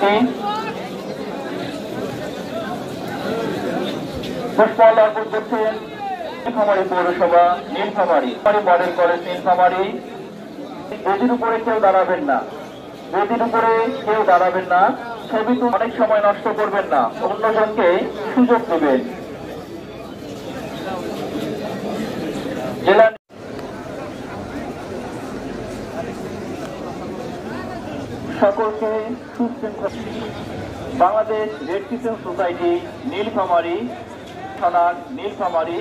Committee পুষ্পমাল্য অর্পণ করছেন নীলফামারী পৌরসভা, নীলফামারী মডেল কলেজ নীলফামারী। গদির উপরে কেউ দাঁড়াবেন না, গদির উপরে কেউ দাঁড়াবেন না। ছবি তো অনেক সময় নষ্ট করবেন না, অন্যজনকে সুযোগ দেবেন। জেলা সকলকে সুশৃঙ্খল। Bangladesh red crescent society Nilphamari থানার নীলফামারী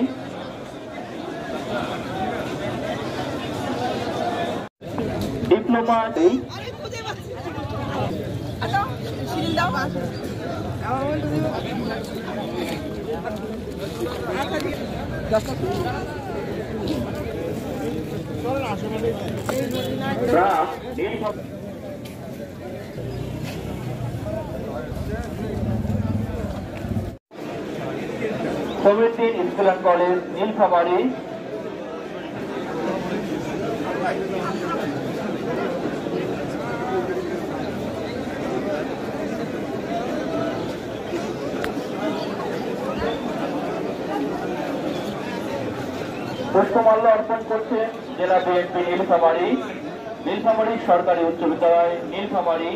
ডিপ্লোমা সমিতি স্কুল অ্যান্ড কলেজ নীলফামারী। পুষ্পমাল্য অর্পণ করছেন জেলা বিএনপি নীলফামারী, নীলফামারী সরকারি উচ্চ বিদ্যালয় নীলফামারী।